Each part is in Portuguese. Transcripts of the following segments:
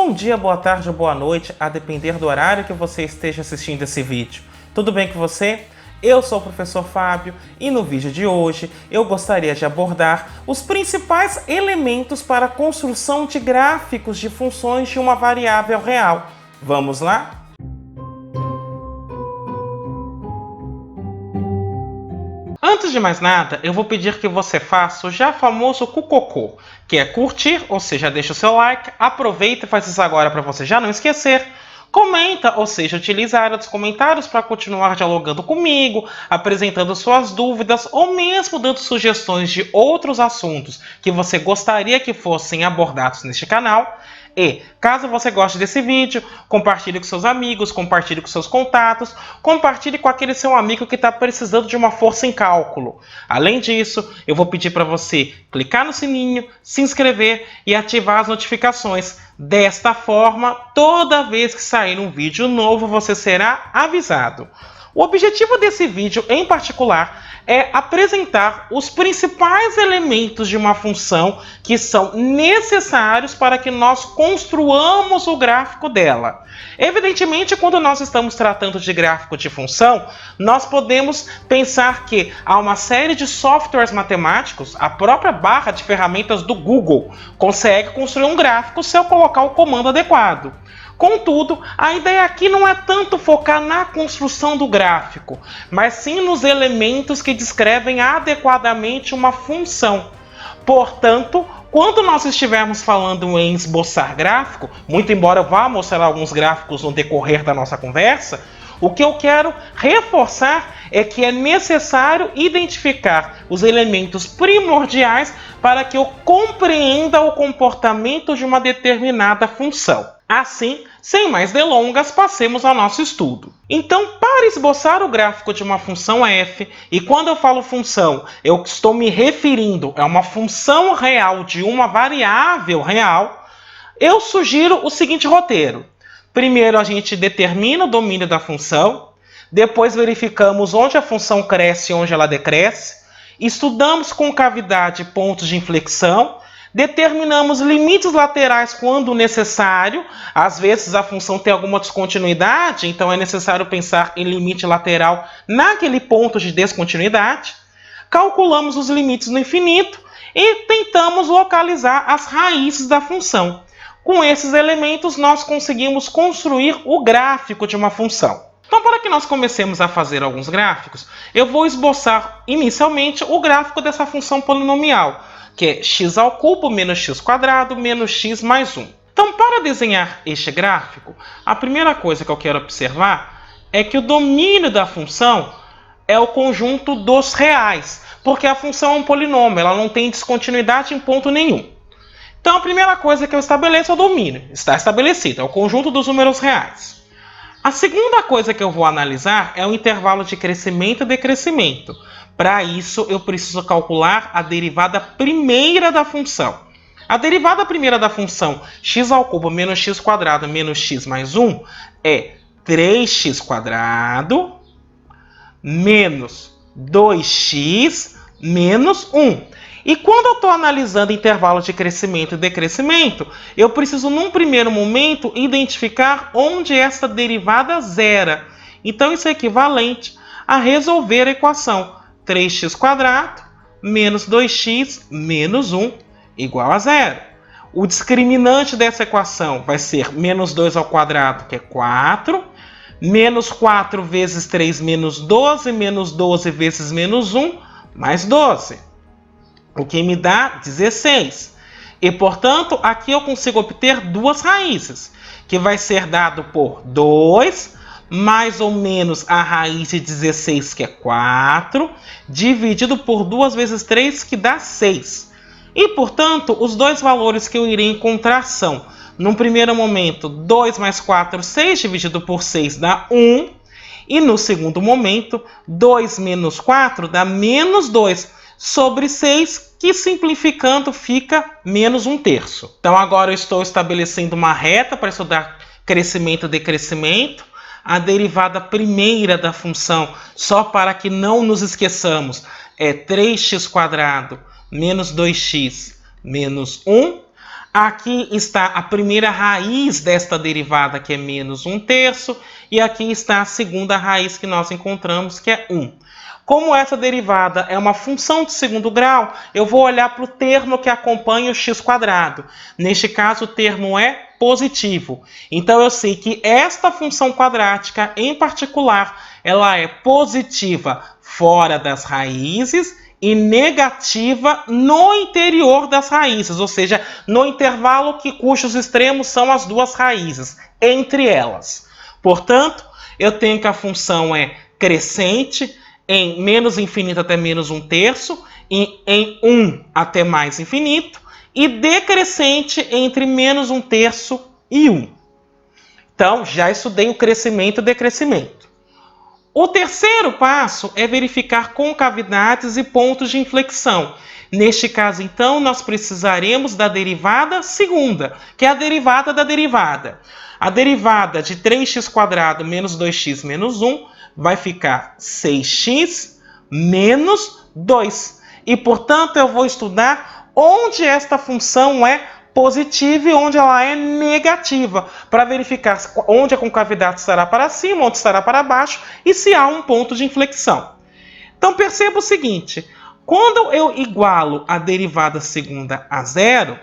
Bom dia, boa tarde ou boa noite, a depender do horário que você esteja assistindo esse vídeo. Tudo bem com você? Eu sou o professor Fábio e no vídeo de hoje eu gostaria de abordar os principais elementos para a construção de gráficos de funções de uma variável real. Vamos lá? Antes de mais nada, eu vou pedir que você faça o já famoso cucocô, que é curtir, ou seja, deixa o seu like, aproveita e faz isso agora para você já não esquecer. Comenta, ou seja, utilize a área dos comentários para continuar dialogando comigo, apresentando suas dúvidas ou mesmo dando sugestões de outros assuntos que você gostaria que fossem abordados neste canal. E, caso você goste desse vídeo, compartilhe com seus amigos, compartilhe com seus contatos, compartilhe com aquele seu amigo que está precisando de uma força em cálculo. Além disso, eu vou pedir para você clicar no sininho, se inscrever e ativar as notificações. Desta forma, toda vez que sair um vídeo novo, você será avisado. O objetivo desse vídeo, em particular, é apresentar os principais elementos de uma função que são necessários para que nós construamos o gráfico dela. Evidentemente, quando nós estamos tratando de gráfico de função, nós podemos pensar que há uma série de softwares matemáticos, a própria barra de ferramentas do Google consegue construir um gráfico se eu colocar o comando adequado. Contudo, a ideia aqui não é tanto focar na construção do gráfico, mas sim nos elementos que descrevem adequadamente uma função. Portanto, quando nós estivermos falando em esboçar gráfico, muito embora eu vá mostrar alguns gráficos no decorrer da nossa conversa, o que eu quero reforçar é que é necessário identificar os elementos primordiais para que eu compreenda o comportamento de uma determinada função. Assim, sem mais delongas, passemos ao nosso estudo. Então, para esboçar o gráfico de uma função f, e quando eu falo função, eu estou me referindo a uma função real de uma variável real, eu sugiro o seguinte roteiro. Primeiro, a gente determina o domínio da função, depois verificamos onde a função cresce e onde ela decresce, estudamos com cavidade pontos de inflexão, determinamos limites laterais quando necessário. Às vezes a função tem alguma descontinuidade, então é necessário pensar em limite lateral naquele ponto de descontinuidade. Calculamos os limites no infinito e tentamos localizar as raízes da função. Com esses elementos, nós conseguimos construir o gráfico de uma função. Então, para que nós comecemos a fazer alguns gráficos, eu vou esboçar inicialmente o gráfico dessa função polinomial, que é x ao cubo menos x quadrado menos x mais 1. Então, para desenhar este gráfico, a primeira coisa que eu quero observar é que o domínio da função é o conjunto dos reais, porque a função é um polinômio, ela não tem descontinuidade em ponto nenhum. Então, a primeira coisa que eu estabeleço é o domínio. Está estabelecido, é o conjunto dos números reais. A segunda coisa que eu vou analisar é o intervalo de crescimento e decrescimento. Para isso, eu preciso calcular a derivada primeira da função. A derivada primeira da função x ao cubo menos x quadrado menos x mais 1 é 3x quadrado menos 2x menos 1. E quando eu estou analisando intervalos de crescimento e decrescimento, eu preciso, num primeiro momento, identificar onde essa derivada zera. Então, isso é equivalente a resolver a equação 3x quadrado menos 2x menos 1 igual a zero. O discriminante dessa equação vai ser menos 2 ao quadrado, que é 4, menos 4 vezes 3 menos 12, menos 12 vezes menos 1, mais 12. O que me dá 16. E, portanto, aqui eu consigo obter duas raízes, que vai ser dado por 2 mais ou menos a raiz de 16, que é 4, dividido por 2 vezes 3, que dá 6. E, portanto, os dois valores que eu irei encontrar são, num primeiro momento, 2 mais 4, 6, dividido por 6 dá 1. E, no segundo momento, 2 menos 4 dá menos 2 sobre 6, que simplificando fica menos 1/3. Então, agora eu estou estabelecendo uma reta para estudar crescimento e decrescimento. A derivada primeira da função, só para que não nos esqueçamos, é 3x quadrado menos 2x menos 1. Aqui está a primeira raiz desta derivada, que é menos 1/3, e aqui está a segunda raiz que nós encontramos, que é 1. Como essa derivada é uma função de segundo grau, eu vou olhar para o termo que acompanha o x². Neste caso, o termo é positivo. Então, eu sei que esta função quadrática, em particular, ela é positiva fora das raízes e negativa no interior das raízes, ou seja, no intervalo cujos extremos são as duas raízes, entre elas. Portanto, eu tenho que a função é crescente em menos infinito até menos 1/3, em 1 até mais infinito, e decrescente entre menos 1/3 e 1. Então, já estudei o crescimento e decrescimento. O terceiro passo é verificar concavidades e pontos de inflexão. Neste caso, então, nós precisaremos da derivada segunda, que é a derivada da derivada. A derivada de 3x² menos 2x menos 1 vai ficar 6x menos 2. E, portanto, eu vou estudar onde esta função é positiva e onde ela é negativa, para verificar onde a concavidade estará para cima, onde estará para baixo e se há um ponto de inflexão. Então perceba o seguinte, quando eu igualo a derivada segunda a zero,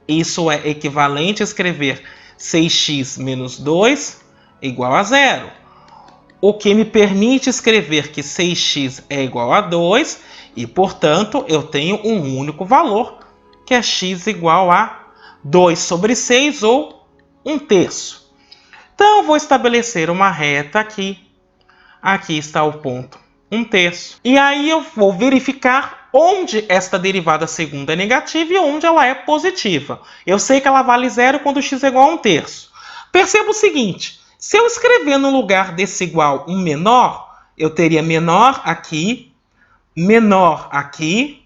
isso é equivalente a escrever 6x menos 2 igual a zero, o que me permite escrever que 6x é igual a 2 e, portanto, eu tenho um único valor, que é x igual a 2/6 ou 1/3. Então, eu vou estabelecer uma reta aqui. Aqui está o ponto 1/3. E aí eu vou verificar onde esta derivada segunda é negativa e onde ela é positiva. Eu sei que ela vale zero quando x é igual a 1/3. Perceba o seguinte, se eu escrever no lugar desse igual um menor, eu teria menor aqui, menor aqui,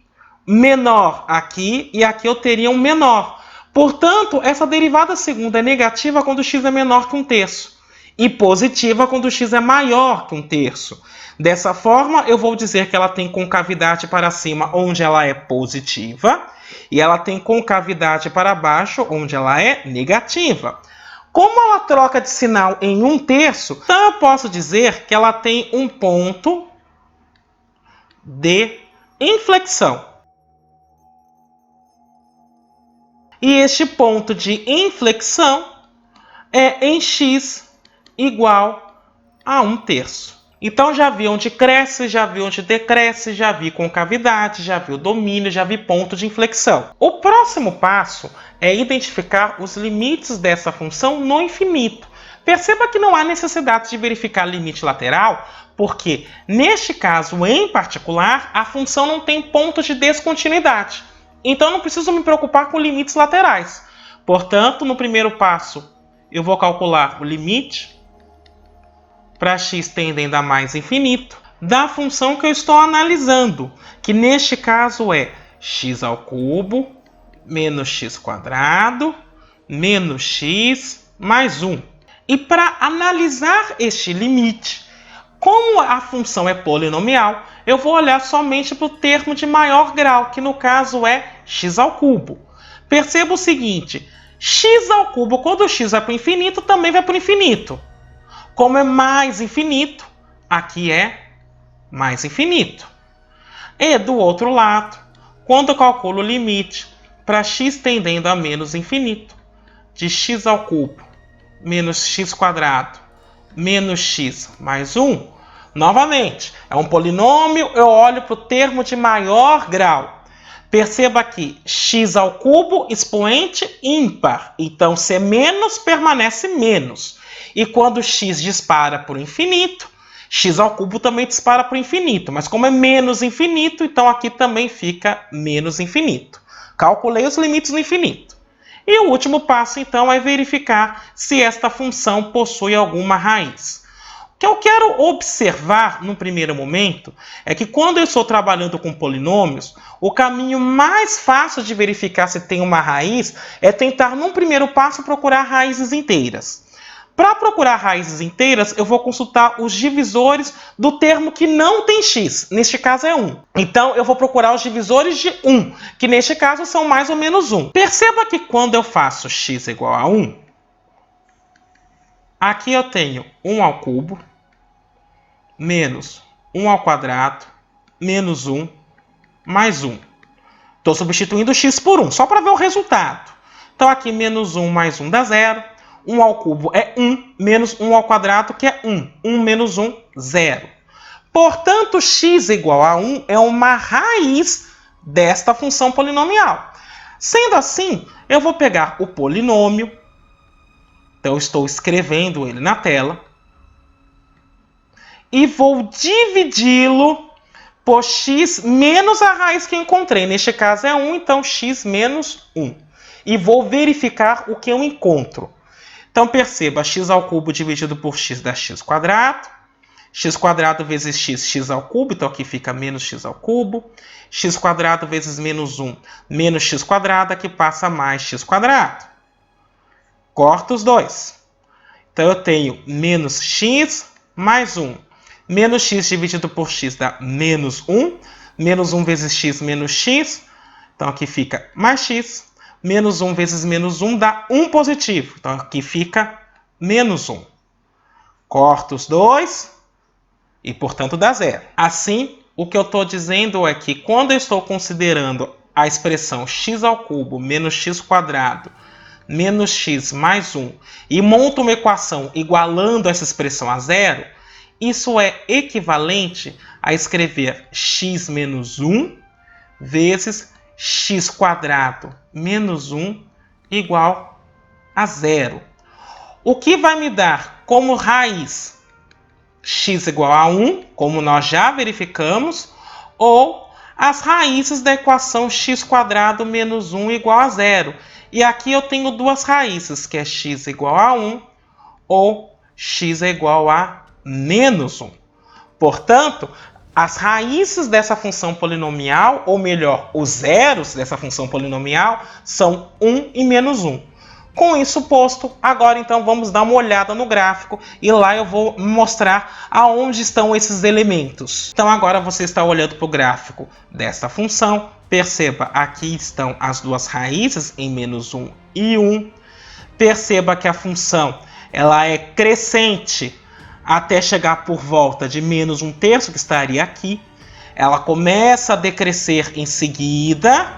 menor aqui e aqui eu teria um menor. Portanto, essa derivada segunda é negativa quando x é menor que 1/3 e positiva quando x é maior que 1/3. Dessa forma, eu vou dizer que ela tem concavidade para cima onde ela é positiva e ela tem concavidade para baixo onde ela é negativa. Como ela troca de sinal em 1/3, então eu posso dizer que ela tem um ponto de inflexão. E este ponto de inflexão é em x igual a 1/3. Então já vi onde cresce, já vi onde decresce, já vi concavidade, já vi o domínio, já vi ponto de inflexão. O próximo passo é identificar os limites dessa função no infinito. Perceba que não há necessidade de verificar limite lateral, porque neste caso em particular, a função não tem ponto de descontinuidade. Então, não preciso me preocupar com limites laterais. Portanto, no primeiro passo, eu vou calcular o limite para x tendendo a mais infinito da função que eu estou analisando, que neste caso é x² menos x² menos x mais 1. E para analisar este limite, como a função é polinomial, eu vou olhar somente para o termo de maior grau, que no caso é x². Perceba o seguinte, x², quando x vai para o infinito, também vai para o infinito. Como é mais infinito, aqui é mais infinito. E do outro lado, quando eu calculo o limite para x tendendo a menos infinito, de x² menos x² menos x mais 1, novamente, é um polinômio, eu olho para o termo de maior grau. Perceba aqui, x² expoente ímpar, então se é menos, permanece menos. E quando x dispara para o infinito, x² também dispara para o infinito, mas como é menos infinito, então aqui também fica menos infinito. Calculei os limites no infinito. E o último passo, então, é verificar se esta função possui alguma raiz. O que eu quero observar, no primeiro momento, é que quando eu estou trabalhando com polinômios, o caminho mais fácil de verificar se tem uma raiz é tentar, num primeiro passo, procurar raízes inteiras. Para procurar raízes inteiras, eu vou consultar os divisores do termo que não tem x. Neste caso é 1. Então, eu vou procurar os divisores de 1, que neste caso são mais ou menos 1. Perceba que quando eu faço x igual a 1, aqui eu tenho 1 ao cubo, menos 1 ao quadrado, menos 1, mais 1. Estou substituindo x por 1, só para ver o resultado. Então, aqui menos 1 mais 1 dá 0. 1 ao cubo é 1, menos 1 ao quadrado, que é 1. 1 menos 1, 0. Portanto, x igual a 1 é uma raiz desta função polinomial. Sendo assim, eu vou pegar o polinômio. Então, eu estou escrevendo ele na tela. E vou dividi-lo por x menos a raiz que eu encontrei. Neste caso é 1, então x menos 1. E vou verificar o que eu encontro. Então, perceba, x ao cubo dividido por x dá x quadrado. X quadrado vezes x, x ao cubo. Então, aqui fica menos x ao cubo. X quadrado vezes menos 1, menos x quadrado. Aqui passa mais x quadrado. Corta os dois. Então, eu tenho menos x mais 1. Menos x dividido por x dá menos 1. Menos 1 vezes x, menos x. Então, aqui fica mais x. Menos 1 vezes menos 1 dá 1 positivo. Então, aqui fica menos 1. Corta os dois e, portanto, dá 0. Assim, o que eu estou dizendo é que quando eu estou considerando a expressão x ao cubo menos x quadrado menos x mais 1 e monto uma equação igualando essa expressão a 0, isso é equivalente a escrever x menos 1 vezes x quadrado menos 1 igual a 0. O que vai me dar como raiz x igual a 1, como nós já verificamos, ou as raízes da equação x quadrado menos 1 igual a 0. E aqui eu tenho duas raízes, que é x igual a 1 ou x é igual a menos 1. Portanto, as raízes dessa função polinomial, ou melhor, os zeros dessa função polinomial, são 1 e menos 1. Com isso posto, agora então vamos dar uma olhada no gráfico e lá eu vou mostrar aonde estão esses elementos. Então agora você está olhando para o gráfico desta função. Perceba, aqui estão as duas raízes em menos 1 e 1. Perceba que a função ela é crescente até chegar por volta de menos 1/3, que estaria aqui. Ela começa a decrescer em seguida,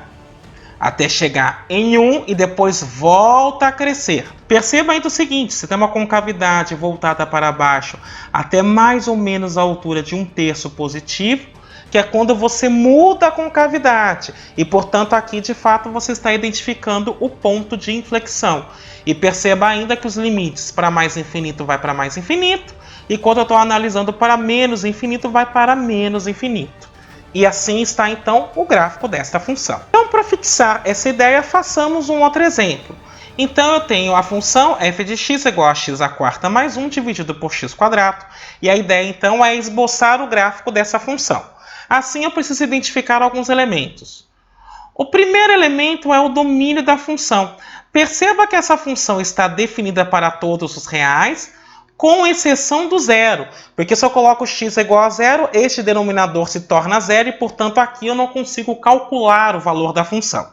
até chegar em 1 e depois volta a crescer. Perceba ainda o seguinte, se tem uma concavidade voltada para baixo até mais ou menos a altura de 1/3 positivo, que é quando você muda a concavidade. E, portanto, aqui, de fato, você está identificando o ponto de inflexão. E perceba ainda que os limites para mais infinito vai para mais infinito, e quando eu estou analisando para menos infinito, vai para menos infinito. E assim está, então, o gráfico desta função. Então, para fixar essa ideia, façamos um outro exemplo. Então, eu tenho a função f de x igual a x à quarta mais 1 dividido por x quadrado. E a ideia, então, é esboçar o gráfico dessa função. Assim, eu preciso identificar alguns elementos. O primeiro elemento é o domínio da função. Perceba que essa função está definida para todos os reais, com exceção do zero, porque se eu coloco x igual a 0, este denominador se torna 0 e, portanto, aqui eu não consigo calcular o valor da função.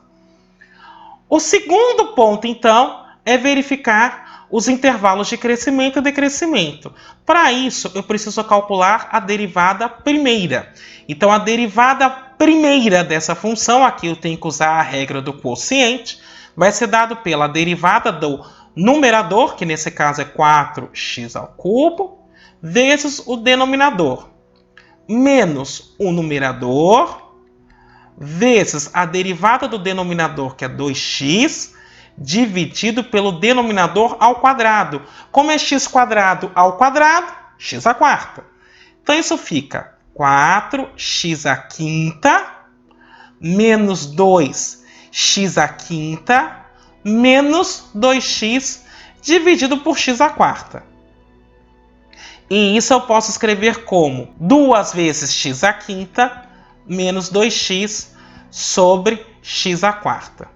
O segundo ponto, então, é verificar os intervalos de crescimento e decrescimento. Para isso, eu preciso calcular a derivada primeira. Então, a derivada primeira dessa função, aqui eu tenho que usar a regra do quociente, vai ser dado pela derivada do numerador, que nesse caso é 4x ao cubo, vezes o denominador, menos o numerador, vezes a derivada do denominador, que é 2x, dividido pelo denominador ao quadrado. Como é x quadrado ao quadrado? X à quarta. Então, isso fica 4x à quinta, menos 2x à quinta, menos 2x dividido por x à quarta. E isso eu posso escrever como 2 vezes x à quinta menos 2x sobre x à quarta.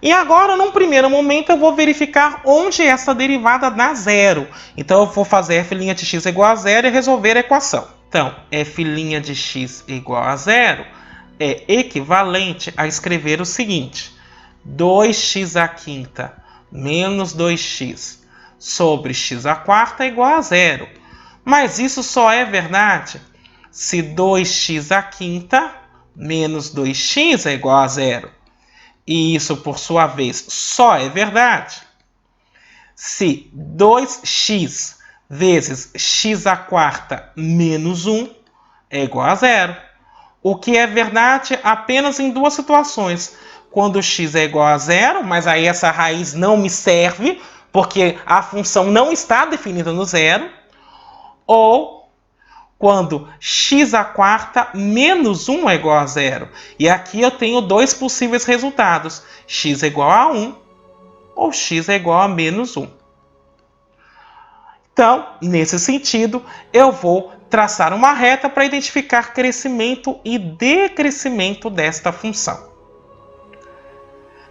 E agora, num primeiro momento, eu vou verificar onde essa derivada dá zero. Então, eu vou fazer f' de x igual a zero e resolver a equação. Então, f' de x igual a zero é equivalente a escrever o seguinte: 2x à quinta menos 2x sobre x à quarta é igual a zero. Mas isso só é verdade se 2x à quinta menos 2x é igual a zero. E isso, por sua vez, só é verdade se 2x vezes x à quarta menos 1 é igual a zero. O que é verdade apenas em duas situações. Quando x é igual a zero, mas aí essa raiz não me serve, porque a função não está definida no zero. Ou quando x à quarta menos 1 é igual a zero. E aqui eu tenho dois possíveis resultados. X é igual a 1 ou x é igual a menos 1. Então, nesse sentido, eu vou traçar uma reta para identificar crescimento e decrescimento desta função.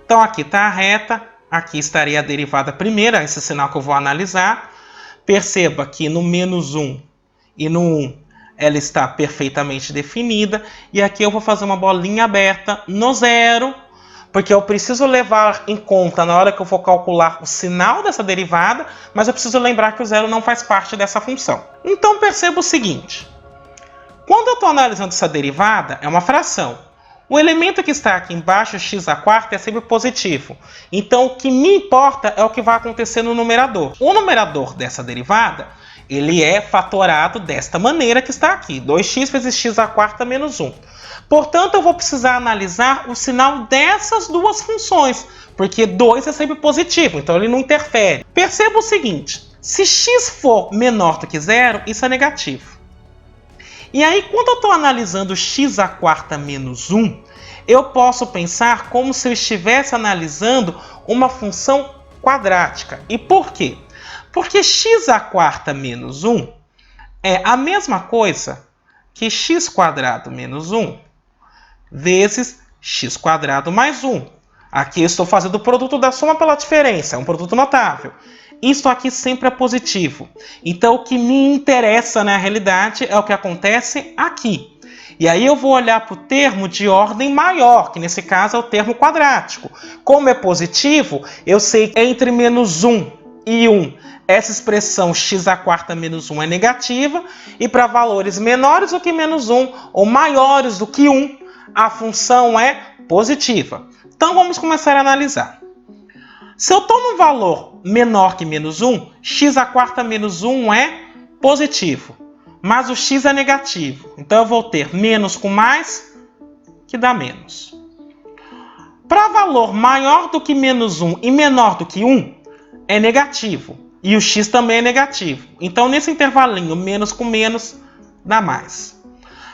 Então, aqui está a reta, aqui estaria a derivada primeira, esse sinal que eu vou analisar. Perceba que no menos 1 e no 1 ela está perfeitamente definida. E aqui eu vou fazer uma bolinha aberta no zero, porque eu preciso levar em conta na hora que eu for calcular o sinal dessa derivada, mas eu preciso lembrar que o zero não faz parte dessa função. Então perceba o seguinte: quando eu estou analisando essa derivada, é uma fração. O elemento que está aqui embaixo, x à quarta, é sempre positivo. Então o que me importa é o que vai acontecer no numerador. O numerador dessa derivada, ele é fatorado desta maneira que está aqui. 2x vezes x à quarta menos 1. Portanto, eu vou precisar analisar o sinal dessas duas funções, porque 2 é sempre positivo, então ele não interfere. Perceba o seguinte: se x for menor do que zero, isso é negativo. E aí, quando eu estou analisando x à quarta menos 1, eu posso pensar como se eu estivesse analisando uma função quadrática. E por quê? Porque x à quarta menos 1 é a mesma coisa que x quadrado menos 1 vezes x quadrado mais 1. Aqui eu estou fazendo o produto da soma pela diferença, é um produto notável. Isso aqui sempre é positivo. Então, o que me interessa na realidade é o que acontece aqui. E aí eu vou olhar para o termo de ordem maior, que nesse caso é o termo quadrático. Como é positivo, eu sei que entre menos 1 e 1, essa expressão x à quarta menos 1 é negativa. E para valores menores do que menos 1 ou maiores do que 1, a função é positiva. Então vamos começar a analisar. Se eu estou num valor menor que menos 1, x à quarta menos 1 é positivo, mas o x é negativo. Então eu vou ter menos com mais, que dá menos. Para valor maior do que menos 1 e menor do que 1, é negativo. E o x também é negativo. Então nesse intervalinho, menos com menos, dá mais.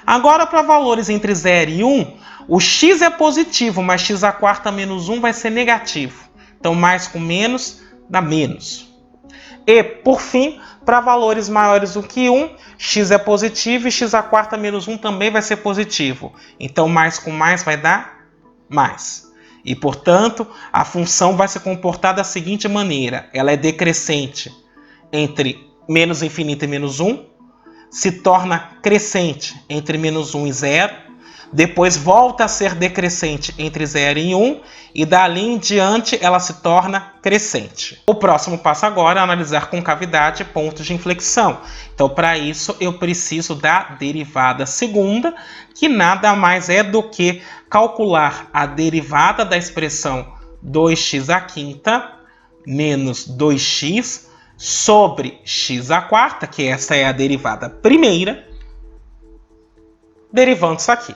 Agora, para valores entre 0 e 1, o x é positivo, mas x à quarta menos 1 vai ser negativo. Então, mais com menos dá menos. E, por fim, para valores maiores do que 1, x é positivo e x à quarta menos 1 também vai ser positivo. Então, mais com mais vai dar mais. E, portanto, a função vai se comportar da seguinte maneira. Ela é decrescente entre menos infinito e menos 1, se torna crescente entre menos 1 e 0, depois volta a ser decrescente entre 0 e 1, e dali em diante ela se torna crescente. O próximo passo agora é analisar concavidade e pontos de inflexão. Então, para isso, eu preciso da derivada segunda, que nada mais é do que calcular a derivada da expressão 2x à quinta menos 2x sobre x à quarta, que essa é a derivada primeira, derivando isso aqui.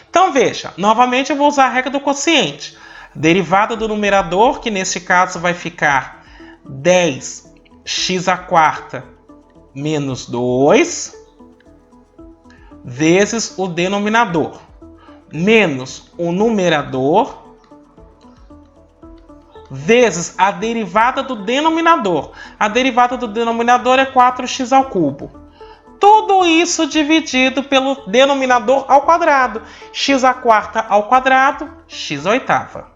Então veja, novamente eu vou usar a regra do quociente. Derivada do numerador, que neste caso vai ficar 10x à quarta menos 2, vezes o denominador, menos o numerador, vezes a derivada do denominador. A derivada do denominador é 4x ao cubo. Tudo isso dividido pelo denominador ao quadrado. X à quarta ao quadrado, x à oitava.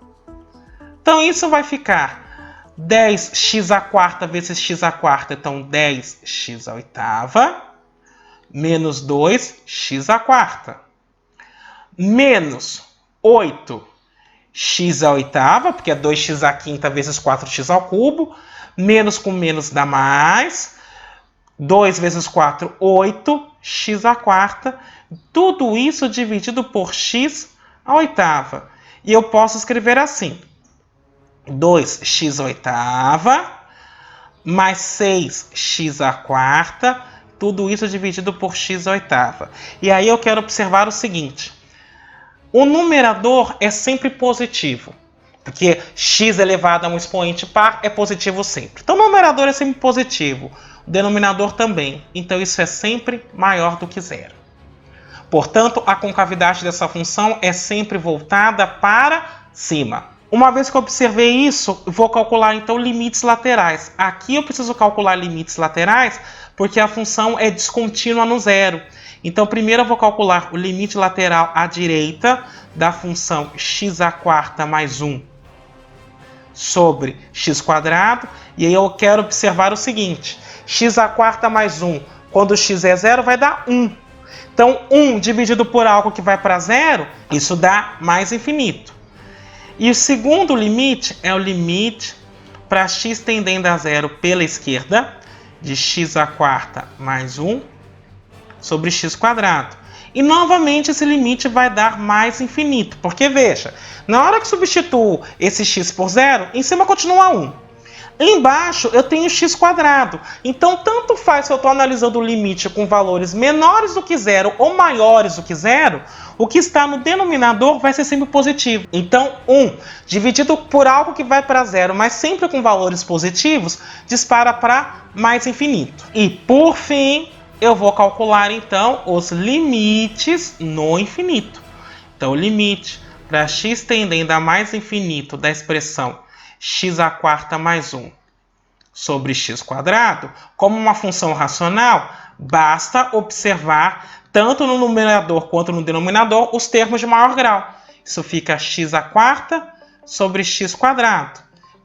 Então isso vai ficar 10x² vezes x², então 10x⁸, menos 2x², menos 8x⁸, porque é 2x⁵ vezes 4x², menos com menos dá mais, 2 vezes 4, 8x², tudo isso dividido por x⁸. E eu posso escrever assim, 2x⁸ mais 6x², tudo isso dividido por x⁸. E aí eu quero observar o seguinte, o numerador é sempre positivo, porque x elevado a um expoente par é positivo sempre. Então o numerador é sempre positivo, o denominador também. Então isso é sempre maior do que zero. Portanto, a concavidade dessa função é sempre voltada para cima. Uma vez que eu observei isso, vou calcular então limites laterais. Aqui eu preciso calcular limites laterais porque a função é descontínua no zero. Então primeiro eu vou calcular o limite lateral à direita da função x² mais 1 sobre x². E aí eu quero observar o seguinte, x² mais 1, quando x é zero, vai dar 1. Então 1 dividido por algo que vai para zero, isso dá mais infinito. E o segundo limite é o limite para x tendendo a zero pela esquerda, de x² mais 1 sobre x². E novamente esse limite vai dar mais infinito, porque veja, na hora que substituo esse x por zero, em cima continua 1. Embaixo eu tenho x², então tanto faz se eu estou analisando o limite com valores menores do que zero ou maiores do que zero, o que está no denominador vai ser sempre positivo. Então 1 dividido por algo que vai para zero, mas sempre com valores positivos, dispara para mais infinito. E por fim, eu vou calcular então os limites no infinito. Então o limite para x tendendo a mais infinito da expressão x² mais 1 sobre x², como uma função racional, basta observar tanto no numerador quanto no denominador os termos de maior grau. Isso fica x² sobre x².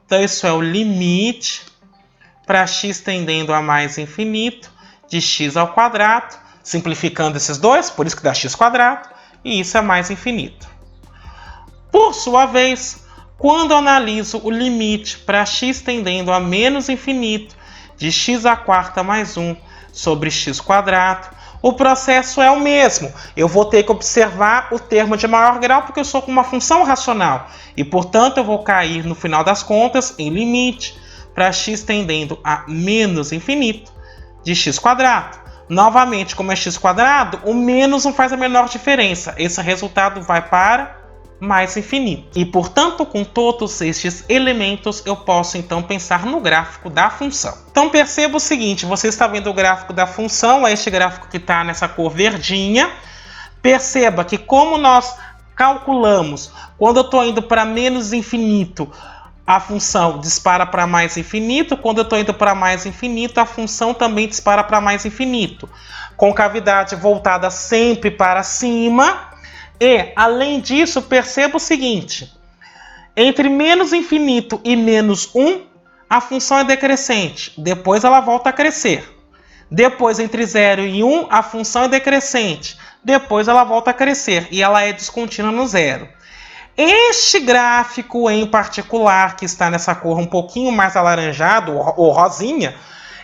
Então isso é o limite para x tendendo a mais infinito de x², simplificando esses dois, por isso que dá x², e isso é mais infinito. Por sua vez, quando analiso o limite para x tendendo a menos infinito de x² mais 1 sobre x², o processo é o mesmo. Eu vou ter que observar o termo de maior grau porque eu sou com uma função racional. E, portanto, eu vou cair, no final das contas, em limite para x tendendo a menos infinito de x². Novamente, como é x², o menos não faz a menor diferença. Esse resultado vai para mais infinito. E, portanto, com todos estes elementos, eu posso, então, pensar no gráfico da função. Então, perceba o seguinte, você está vendo o gráfico da função, é este gráfico que está nessa cor verdinha. Perceba que como nós calculamos, quando eu estou indo para menos infinito, a função dispara para mais infinito. Quando eu estou indo para mais infinito, a função também dispara para mais infinito. Concavidade voltada sempre para cima. E, além disso, perceba o seguinte, entre menos infinito e menos 1, a função é decrescente, depois ela volta a crescer. Depois, entre 0 e 1, a função é decrescente, depois ela volta a crescer e ela é descontínua no zero. Este gráfico em particular, que está nessa cor um pouquinho mais alaranjado, ou rosinha,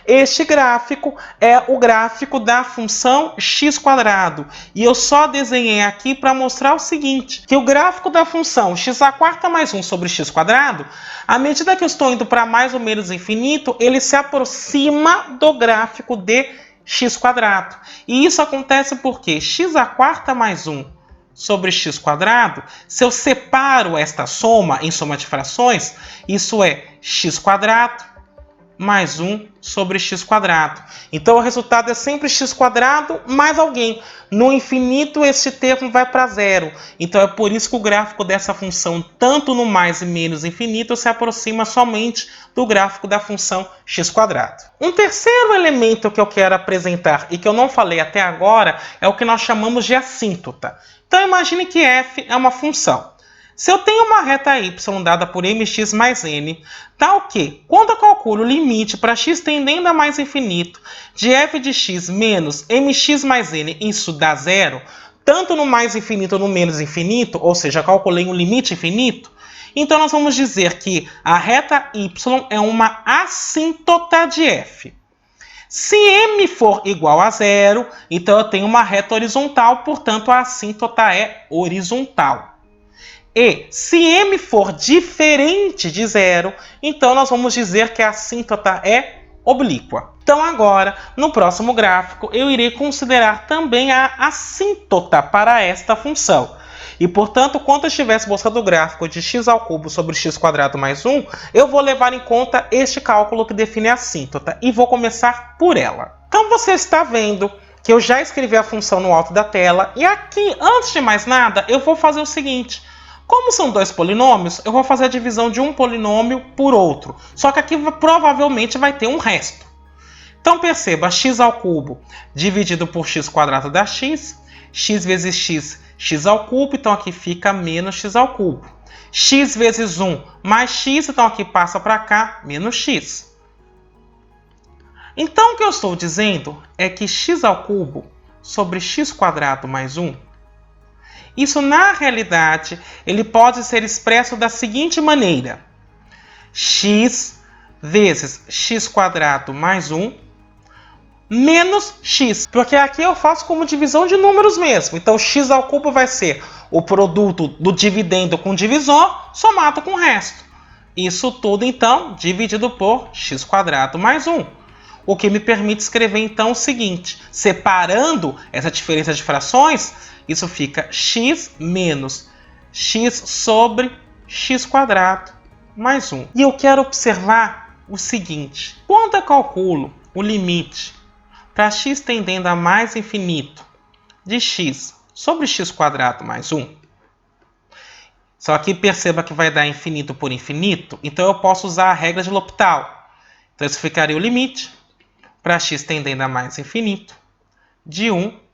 este gráfico é o gráfico da função x². E eu só desenhei aqui para mostrar o seguinte, que o gráfico da função x² mais 1 sobre x², à medida que eu estou indo para mais ou menos infinito, ele se aproxima do gráfico de x². E isso acontece porque x² mais 1 sobre x², se eu separo esta soma em soma de frações, isso é x² mais 1 sobre x². Então o resultado é sempre x² mais alguém. No infinito esse termo vai para zero. Então é por isso que o gráfico dessa função, tanto no mais e menos infinito, se aproxima somente do gráfico da função x². Um terceiro elemento que eu quero apresentar e que eu não falei até agora é o que nós chamamos de assíntota. Então imagine que f é uma função. Se eu tenho uma reta y dada por mx mais n, tal que, quando eu calculo o limite para x tendendo a mais infinito de f de x menos mx mais n, isso dá zero, tanto no mais infinito ou no menos infinito, ou seja, calculei um limite infinito, então nós vamos dizer que a reta y é uma assíntota de f. Se m for igual a zero, então eu tenho uma reta horizontal, portanto a assíntota é horizontal. E se m for diferente de zero, então nós vamos dizer que a assíntota é oblíqua. Então agora, no próximo gráfico, eu irei considerar também a assíntota para esta função. E, portanto, quando eu estiver buscando o gráfico de x ao cubo sobre x quadrado mais 1, eu vou levar em conta este cálculo que define a assíntota e vou começar por ela. Então você está vendo que eu já escrevi a função no alto da tela e aqui, antes de mais nada, eu vou fazer o seguinte. Como são dois polinômios, eu vou fazer a divisão de um polinômio por outro. Só que aqui provavelmente vai ter um resto. Então perceba, x ao cubo dividido por x quadrado dá x. X vezes x, x ao cubo. Então aqui fica menos x ao cubo. X vezes 1 mais x. Então aqui passa para cá, menos x. Então o que eu estou dizendo é que x ao cubo sobre x quadrado mais 1, isso, na realidade, ele pode ser expresso da seguinte maneira. X vezes x quadrado mais 1 menos x. Porque aqui eu faço como divisão de números mesmo. Então, x ao cubo vai ser o produto do dividendo com divisor somado com o resto. Isso tudo, então, dividido por x quadrado mais 1. O que me permite escrever, então, o seguinte. Separando essa diferença de frações, isso fica x menos x sobre x quadrado mais 1. E eu quero observar o seguinte. Quando eu calculo o limite para x tendendo a mais infinito de x sobre x quadrado mais 1, só que perceba que vai dar infinito por infinito, então eu posso usar a regra de L'Hopital. Então isso ficaria o limite para x tendendo a mais infinito de 1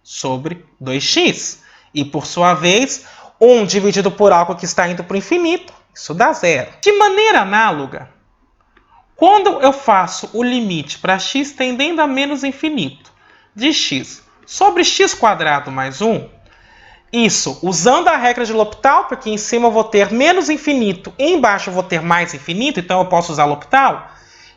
sobre 2x. E, por sua vez, 1 dividido por algo que está indo para o infinito, isso dá zero. De maneira análoga, quando eu faço o limite para x tendendo a menos infinito de x sobre x quadrado mais 1, isso usando a regra de L'Hopital, porque em cima eu vou ter menos infinito e embaixo eu vou ter mais infinito, então eu posso usar L'Hopital,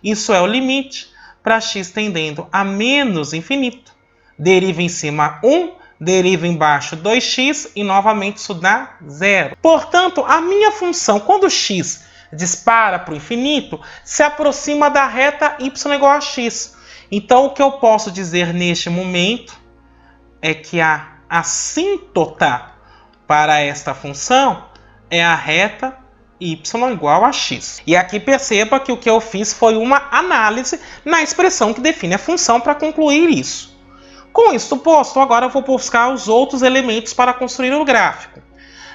isso é o limite para x tendendo a menos infinito. Deriva em cima 1, deriva embaixo 2x e novamente isso dá zero. Portanto, a minha função, quando x dispara para o infinito, se aproxima da reta y igual a x. Então, o que eu posso dizer neste momento é que a assíntota para esta função é a reta y igual a x. E aqui perceba que o que eu fiz foi uma análise na expressão que define a função para concluir isso. Com isso posto, agora eu vou buscar os outros elementos para construir o gráfico.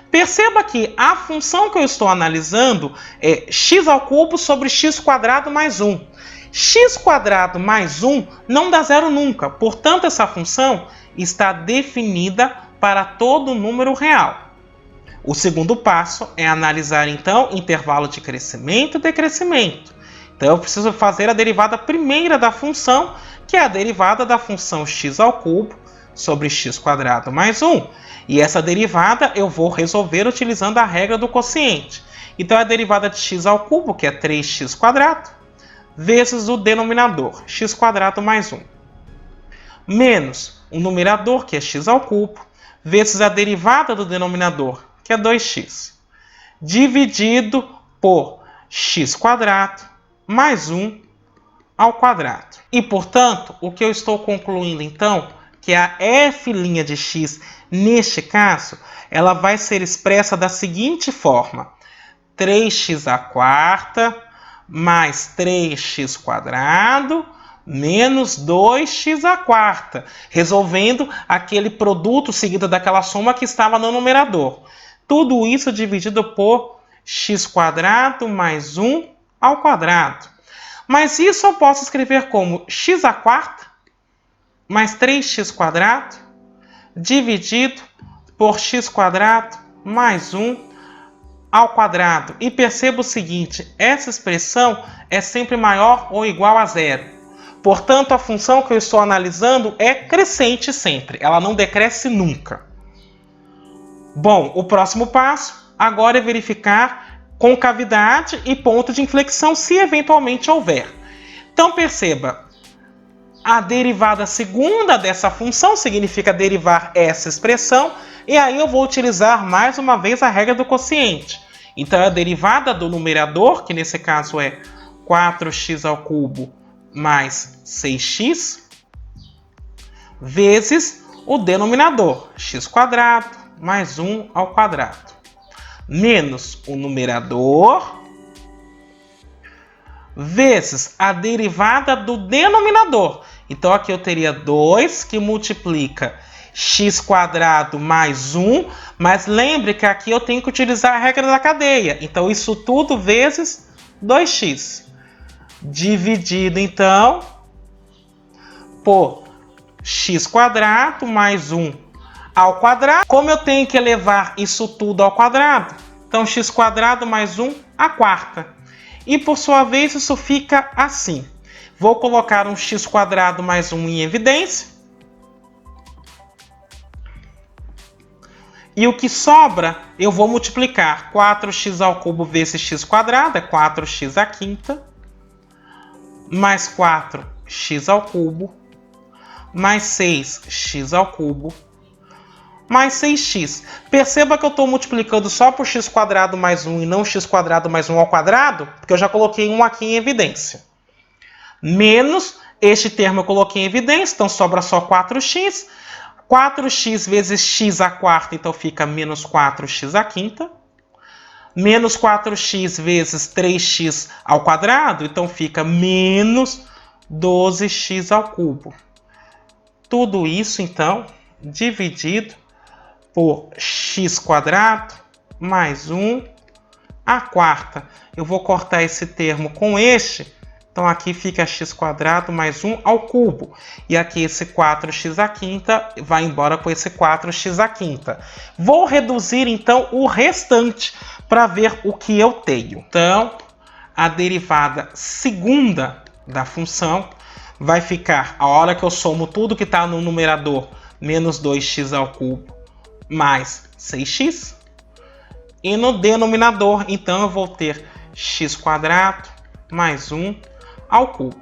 Perceba que a função que eu estou analisando é x ao cubo sobre x quadrado mais 1. X quadrado mais 1 não dá zero nunca, portanto essa função está definida para todo número real. O segundo passo é analisar então intervalo de crescimento e decrescimento. Então eu preciso fazer a derivada primeira da função, que é a derivada da função x ao cubo sobre x quadrado mais 1. E essa derivada eu vou resolver utilizando a regra do quociente. Então a derivada de x ao cubo, que é 3x quadrado, vezes o denominador, x quadrado mais 1. Menos o numerador, que é x ao cubo, vezes a derivada do denominador, que é 2x, dividido por x quadrado mais 1 ao quadrado. E, portanto, o que eu estou concluindo, então, que a f' de x, neste caso, ela vai ser expressa da seguinte forma. 3x à quarta mais 3x quadrado menos 2x à quarta, resolvendo aquele produto seguido daquela soma que estava no numerador. Tudo isso dividido por x quadrado mais 1 ao quadrado. Mas isso eu posso escrever como x à quarta mais 3x quadrado dividido por x quadrado mais 1 ao quadrado. E perceba o seguinte, essa expressão é sempre maior ou igual a zero. Portanto, a função que eu estou analisando é crescente sempre, ela não decresce nunca. Bom, o próximo passo agora é verificar concavidade e ponto de inflexão, se eventualmente houver. Então perceba, a derivada segunda dessa função significa derivar essa expressão, e aí eu vou utilizar mais uma vez a regra do quociente. Então a derivada do numerador, que nesse caso é 4x ao cubo mais 6x, vezes o denominador, x quadrado mais 1 ao quadrado, menos o numerador, vezes a derivada do denominador. Então aqui eu teria 2 que multiplica x quadrado mais 1, mas lembre que aqui eu tenho que utilizar a regra da cadeia. Então isso tudo vezes 2x, dividido então por x quadrado mais 1 ao quadrado. Como eu tenho que elevar isso tudo ao quadrado, então x quadrado mais 1 à quarta. E por sua vez isso fica assim. Vou colocar um x quadrado mais 1 em evidência. E o que sobra, eu vou multiplicar 4x ao cubo vezes x quadrado, é 4x à quinta, mais 4x ao cubo, mais 6x ao cubo, mais 6x. Perceba que eu estou multiplicando só por x quadrado mais 1 e não x quadrado mais 1 ao quadrado, porque eu já coloquei um aqui em evidência. Menos este termo eu coloquei em evidência, então sobra só 4x. 4x vezes x à quarta, então fica menos 4x à quinta. Menos 4x vezes 3x ao quadrado, então fica menos 12x ao cubo. Tudo isso, então, dividido por x quadrado mais 1 à quarta. Eu vou cortar esse termo com este. Então aqui fica x quadrado mais 1 ao cubo. E aqui esse 4x à quinta vai embora com esse 4x à quinta. Vou reduzir então o restante para ver o que eu tenho. Então a derivada segunda da função vai ficar, a hora que eu somo tudo que está no numerador, menos 2x ao cubo mais 6x. E no denominador, então eu vou ter x quadrado mais 1 ao cubo.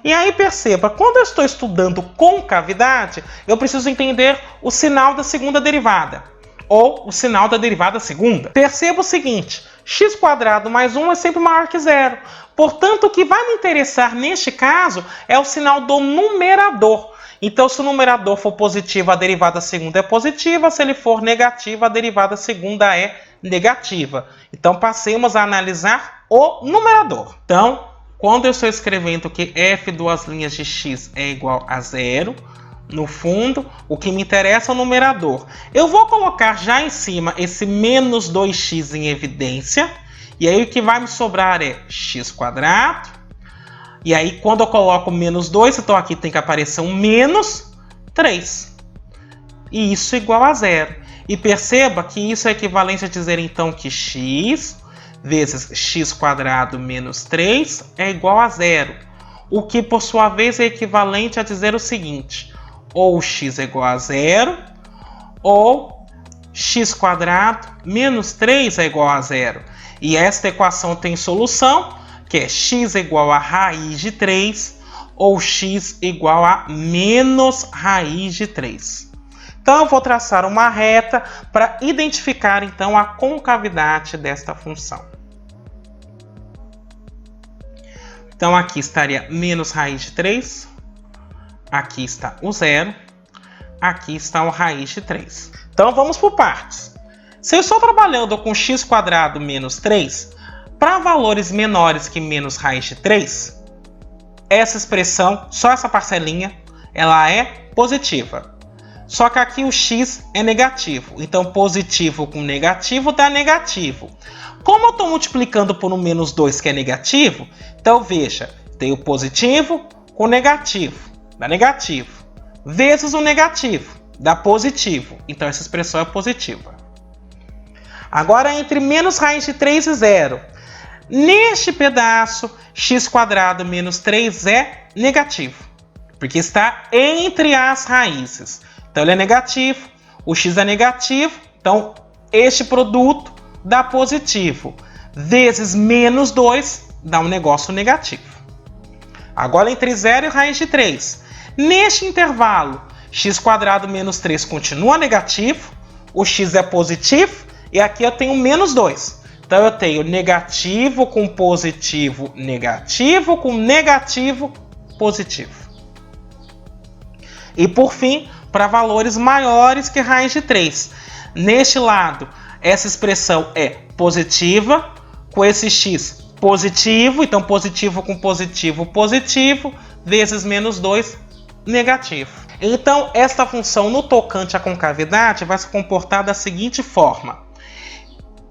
E aí perceba, quando eu estou estudando concavidade, eu preciso entender o sinal da segunda derivada, ou o sinal da derivada segunda. Perceba o seguinte, x quadrado mais 1 é sempre maior que zero. Portanto, o que vai me interessar neste caso é o sinal do numerador. Então, se o numerador for positivo, a derivada segunda é positiva. Se ele for negativo, a derivada segunda é negativa. Então, passemos a analisar o numerador. Então, quando eu estou escrevendo que f duas linhas de x é igual a zero, no fundo, o que me interessa é o numerador. Eu vou colocar já em cima esse menos 2x em evidência. E aí o que vai me sobrar é x quadrado. E aí quando eu coloco menos 2, então aqui tem que aparecer um menos 3. E isso é igual a zero. E perceba que isso é equivalente a dizer então que x vezes x quadrado menos 3 é igual a zero. O que, por sua vez, é equivalente a dizer o seguinte: ou x é igual a zero, ou x quadrado menos 3 é igual a zero. E esta equação tem solução, que é x igual a raiz de 3, ou x igual a menos raiz de 3. Então, eu vou traçar uma reta para identificar, então, a concavidade desta função. Então, aqui estaria menos raiz de 3. Aqui está o zero. Aqui está o raiz de 3. Então, vamos por partes. Se eu estou trabalhando com x quadrado menos 3, para valores menores que menos raiz de 3, essa expressão, só essa parcelinha, ela é positiva. Só que aqui o x é negativo. Então, positivo com negativo dá negativo. Como eu estou multiplicando por um menos 2 que é negativo, então veja, tenho positivo com negativo, dá negativo. Vezes o negativo, dá positivo. Então, essa expressão é positiva. Agora, entre menos raiz de 3 e 0. Neste pedaço, x² menos 3 é negativo, porque está entre as raízes. Então, ele é negativo, o x é negativo, então este produto dá positivo. Vezes menos 2 dá um negócio negativo. Agora, entre 0 e raiz de 3. Neste intervalo, x² menos 3 continua negativo, o x é positivo, e aqui eu tenho menos 2. Então, eu tenho negativo com positivo, negativo com negativo, positivo. E, por fim, para valores maiores que raiz de 3. Neste lado, essa expressão é positiva, com esse x positivo, então positivo com positivo, positivo, vezes menos 2, negativo. Então, esta função no tocante à concavidade vai se comportar da seguinte forma.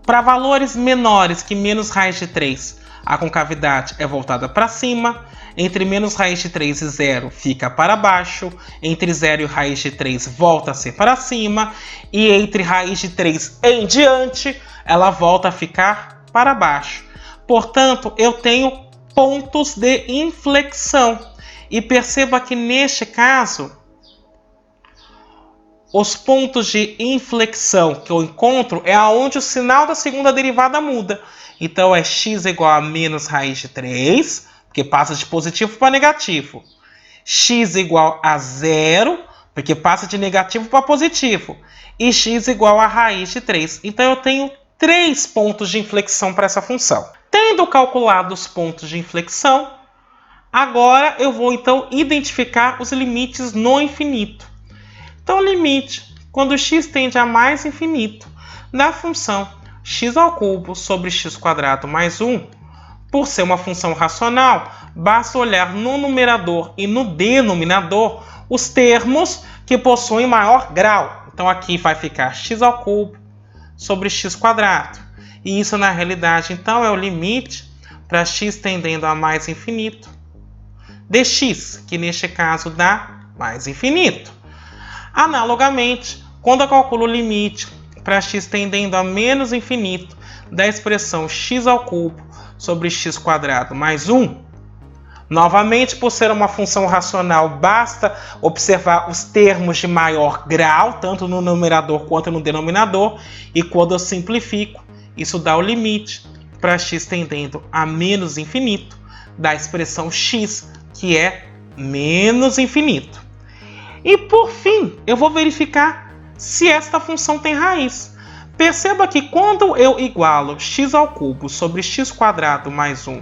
Para valores menores que menos raiz de 3, a concavidade é voltada para cima. Entre menos raiz de 3 e 0 fica para baixo. Entre 0 e raiz de 3 volta a ser para cima. E entre raiz de 3 em diante, ela volta a ficar para baixo. Portanto, eu tenho pontos de inflexão. E perceba que neste caso, os pontos de inflexão que eu encontro é onde o sinal da segunda derivada muda. Então, é x igual a menos raiz de 3, porque passa de positivo para negativo. X igual a 0, porque passa de negativo para positivo. E x igual a raiz de 3. Então, eu tenho 3 pontos de inflexão para essa função. Tendo calculado os pontos de inflexão, agora eu vou, então, identificar os limites no infinito. Então, o limite, quando x tende a mais infinito, da função x² sobre x² mais 1, por ser uma função racional, basta olhar no numerador e no denominador os termos que possuem maior grau. Então, aqui vai ficar x² sobre x². E isso, na realidade, então, é o limite para x tendendo a mais infinito dx, que neste caso dá mais infinito. Analogamente, quando eu calculo o limite para x tendendo a menos infinito da expressão x² sobre x² mais 1, novamente, por ser uma função racional, basta observar os termos de maior grau, tanto no numerador quanto no denominador, e quando eu simplifico, isso dá o limite para x tendendo a menos infinito da expressão x, que é menos infinito. E, por fim, eu vou verificar se esta função tem raiz. Perceba que quando eu igualo x² sobre x² mais 1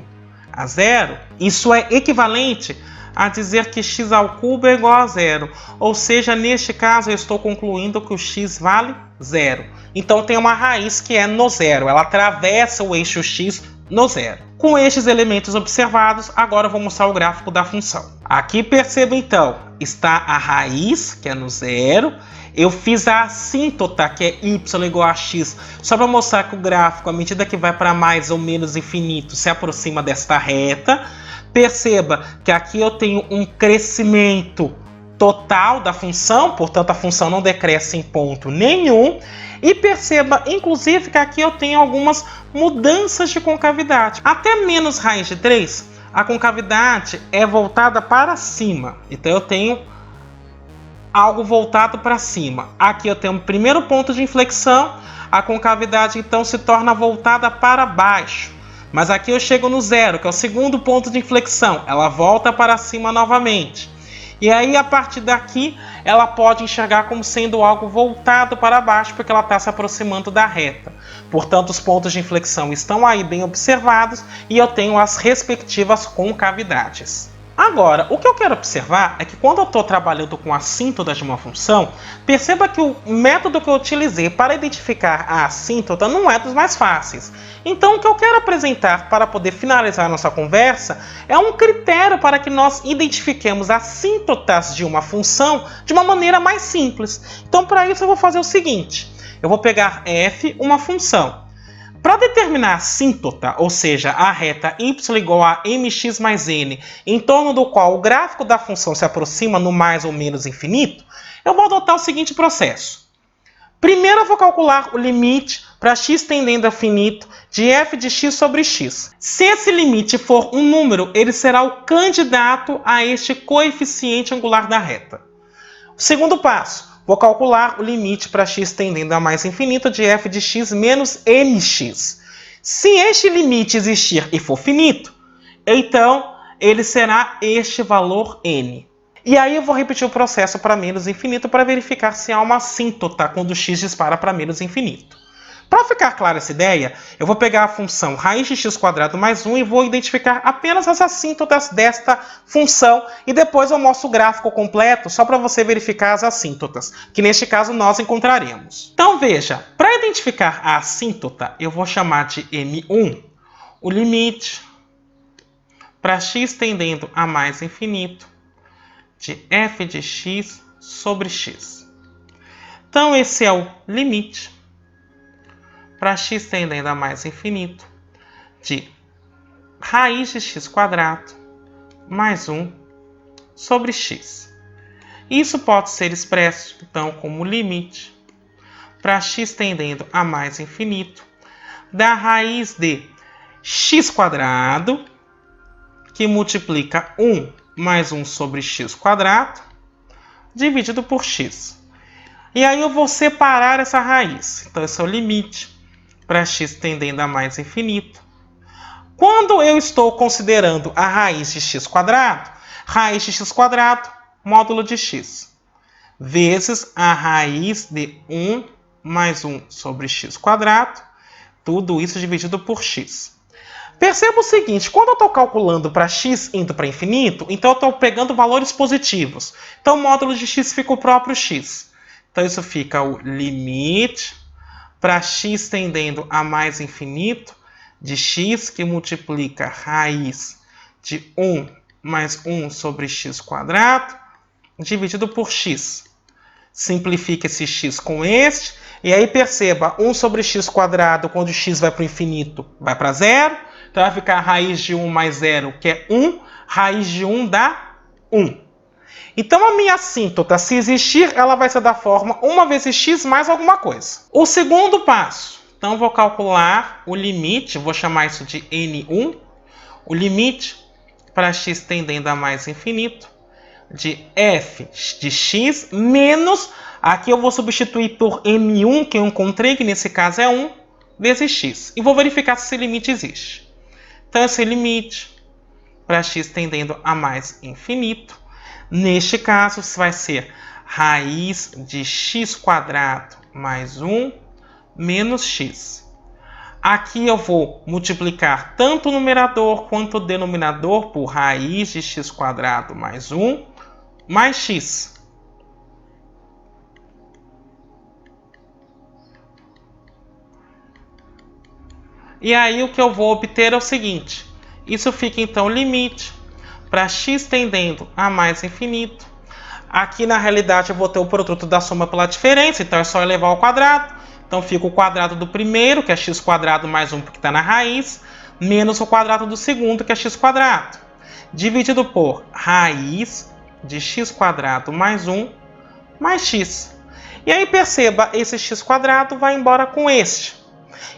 a 0, isso é equivalente a dizer que x³ é igual a 0. Ou seja, neste caso, eu estou concluindo que o x vale 0. Então, tem uma raiz que é no zero. Ela atravessa o eixo x no zero. Com estes elementos observados, agora eu vou mostrar o gráfico da função. Aqui perceba, então, está a raiz, que é no zero. Eu fiz a assíntota, que é y igual a x, só para mostrar que o gráfico, à medida que vai para mais ou menos infinito, se aproxima desta reta. Perceba que aqui eu tenho um crescimento total da função, portanto a função não decresce em ponto nenhum. E perceba, inclusive, que aqui eu tenho algumas mudanças de concavidade. Até menos raiz de 3, a concavidade é voltada para cima. Então eu tenho algo voltado para cima. Aqui eu tenho o primeiro ponto de inflexão, a concavidade então se torna voltada para baixo. Mas aqui eu chego no zero, que é o segundo ponto de inflexão. Ela volta para cima novamente. E aí, a partir daqui, ela pode enxergar como sendo algo voltado para baixo, porque ela está se aproximando da reta. Portanto, os pontos de inflexão estão aí bem observados e eu tenho as respectivas concavidades. Agora, o que eu quero observar é que quando eu estou trabalhando com assíntotas de uma função, perceba que o método que eu utilizei para identificar a assíntota não é dos mais fáceis. Então, o que eu quero apresentar para poder finalizar nossa conversa é um critério para que nós identifiquemos assíntotas de uma função de uma maneira mais simples. Então, para isso, eu vou fazer o seguinte. Eu vou pegar f, uma função. Para determinar a assíntota, ou seja, a reta y igual a mx mais n, em torno do qual o gráfico da função se aproxima no mais ou menos infinito, eu vou adotar o seguinte processo. Primeiro eu vou calcular o limite para x tendendo a infinito de f de x sobre x. Se esse limite for um número, ele será o candidato a este coeficiente angular da reta. Segundo passo, vou calcular o limite para x tendendo a mais infinito de f de x menos mx. Se este limite existir e for finito, então ele será este valor n. E aí eu vou repetir o processo para menos infinito para verificar se há uma assíntota quando x dispara para menos infinito. Para ficar clara essa ideia, eu vou pegar a função raiz de x² mais 1 e vou identificar apenas as assíntotas desta função e depois eu mostro o gráfico completo só para você verificar as assíntotas, que neste caso nós encontraremos. Então veja, para identificar a assíntota, eu vou chamar de M1 o limite para x tendendo a mais infinito de f de x sobre x. Então esse é o limite para x tendendo a mais infinito de raiz de x² mais 1 sobre x. Isso pode ser expresso, então, como limite para x tendendo a mais infinito da raiz de x², que multiplica 1 mais 1 sobre x², dividido por x. E aí eu vou separar essa raiz. Então, esse é o limite para x tendendo a mais infinito. Quando eu estou considerando a raiz de x², raiz de x² módulo de x, vezes a raiz de 1 mais 1 sobre x², tudo isso dividido por x. Perceba o seguinte, quando eu estou calculando para x indo para infinito, então eu estou pegando valores positivos. Então o módulo de x fica o próprio x. Então isso fica o limite para x tendendo a mais infinito de x, que multiplica raiz de 1 mais 1 sobre x², dividido por x. Simplifica esse x com este, e aí perceba, 1 sobre x², quando x vai para o infinito, vai para zero. Então vai ficar a raiz de 1 mais 0, que é 1, raiz de 1 dá 1. Então, a minha assíntota, se existir, ela vai ser da forma 1 vezes x mais alguma coisa. O segundo passo. Então, vou calcular o limite, vou chamar isso de n1, o limite para x tendendo a mais infinito de f de x menos, aqui eu vou substituir por m1, que eu encontrei, que nesse caso é 1, vezes x. E vou verificar se esse limite existe. Então, esse limite para x tendendo a mais infinito, neste caso, vai ser raiz de x² mais 1 menos x. Aqui eu vou multiplicar tanto o numerador quanto o denominador por raiz de x² mais 1 mais x. E aí o que eu vou obter é o seguinte. Isso fica então limite para x tendendo a mais infinito. Aqui na realidade eu vou ter o produto da soma pela diferença, então é só elevar ao quadrado. Então fica o quadrado do primeiro, que é x² mais 1, porque está na raiz, menos o quadrado do segundo, que é x², dividido por raiz de x² mais 1 mais x. E aí perceba, esse x² vai embora com este.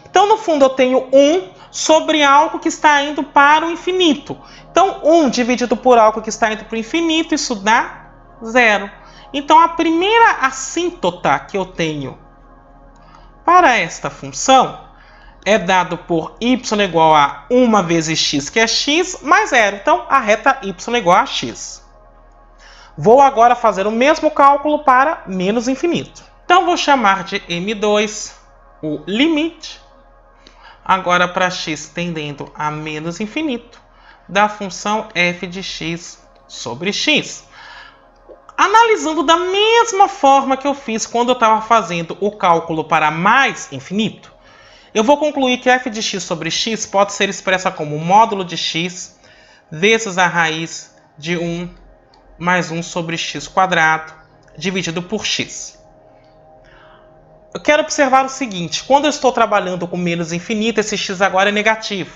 Então no fundo eu tenho 1 sobre algo que está indo para o infinito. Então 1 dividido por algo que está indo para o infinito, isso dá 0. Então a primeira assíntota que eu tenho para esta função é dado por y igual a 1 vezes x, que é x, mais 0. Então a reta y igual a x. Vou agora fazer o mesmo cálculo para menos infinito. Então vou chamar de m2 o limite, agora para x tendendo a menos infinito, da função f de x sobre x. Analisando da mesma forma que eu fiz quando eu estava fazendo o cálculo para mais infinito, eu vou concluir que f de x sobre x pode ser expressa como módulo de x vezes a raiz de 1 mais 1 sobre x² dividido por x. Eu quero observar o seguinte, quando eu estou trabalhando com menos infinito, esse x agora é negativo.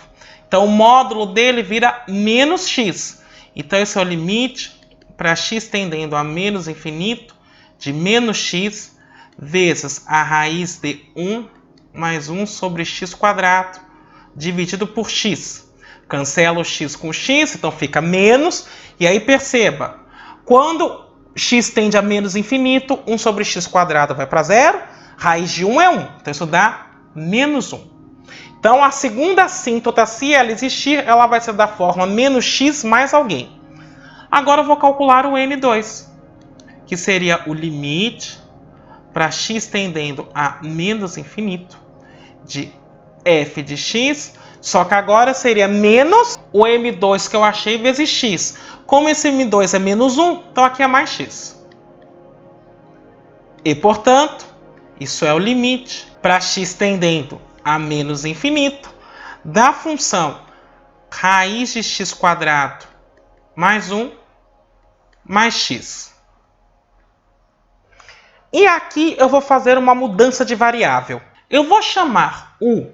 Então o módulo dele vira menos x. Então esse é o limite para x tendendo a menos infinito de menos x vezes a raiz de 1 mais 1 sobre x² dividido por x. Cancela o x com x, então fica menos. E aí perceba, quando x tende a menos infinito, 1 sobre x² vai para zero, raiz de 1 é 1, então isso dá menos 1. Então a segunda assíntota, se ela existir, ela vai ser da forma menos x mais alguém. Agora eu vou calcular o n2, que seria o limite para x tendendo a menos infinito de f de x, só que agora seria menos o m2 que eu achei vezes x. Como esse m2 é menos 1, então aqui é mais x. E, portanto, isso é o limite para x tendendo a menos infinito da função raiz de x² mais 1 mais x. E aqui eu vou fazer uma mudança de variável. Eu vou chamar u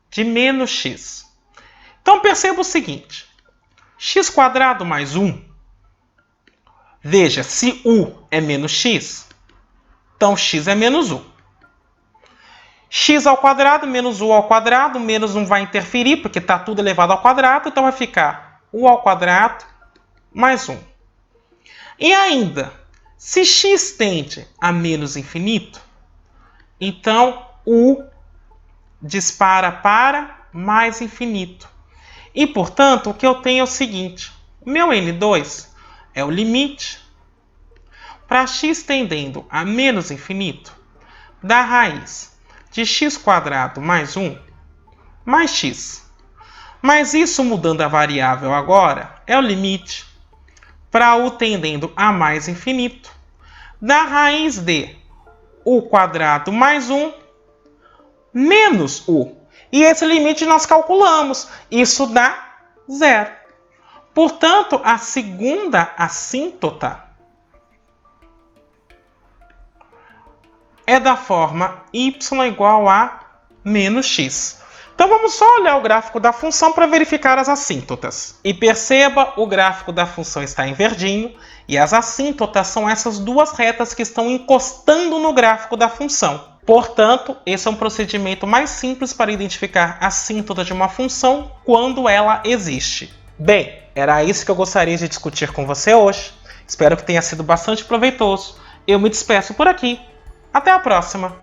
de menos x. Então perceba o seguinte, x² mais 1, veja, se u é menos x, então x é menos 1. x² menos u², menos 1 vai interferir, porque está tudo elevado ao quadrado, então vai ficar u² mais 1. E ainda, se x tende a menos infinito, então u dispara para mais infinito. E, portanto, o que eu tenho é o seguinte, o meu n2 é o limite para x tendendo a menos infinito da raiz de x² mais 1 mais x. Mas isso, mudando a variável agora, é o limite para u tendendo a mais infinito da raiz de u² mais 1 menos u. E esse limite nós calculamos. Isso dá 0. Portanto, a segunda assíntota é da forma y igual a menos x. Então vamos só olhar o gráfico da função para verificar as assíntotas. E perceba, o gráfico da função está em verdinho e as assíntotas são essas duas retas que estão encostando no gráfico da função. Portanto, esse é um procedimento mais simples para identificar a assíntota de uma função quando ela existe. Bem, era isso que eu gostaria de discutir com você hoje. Espero que tenha sido bastante proveitoso. Eu me despeço por aqui. Até a próxima!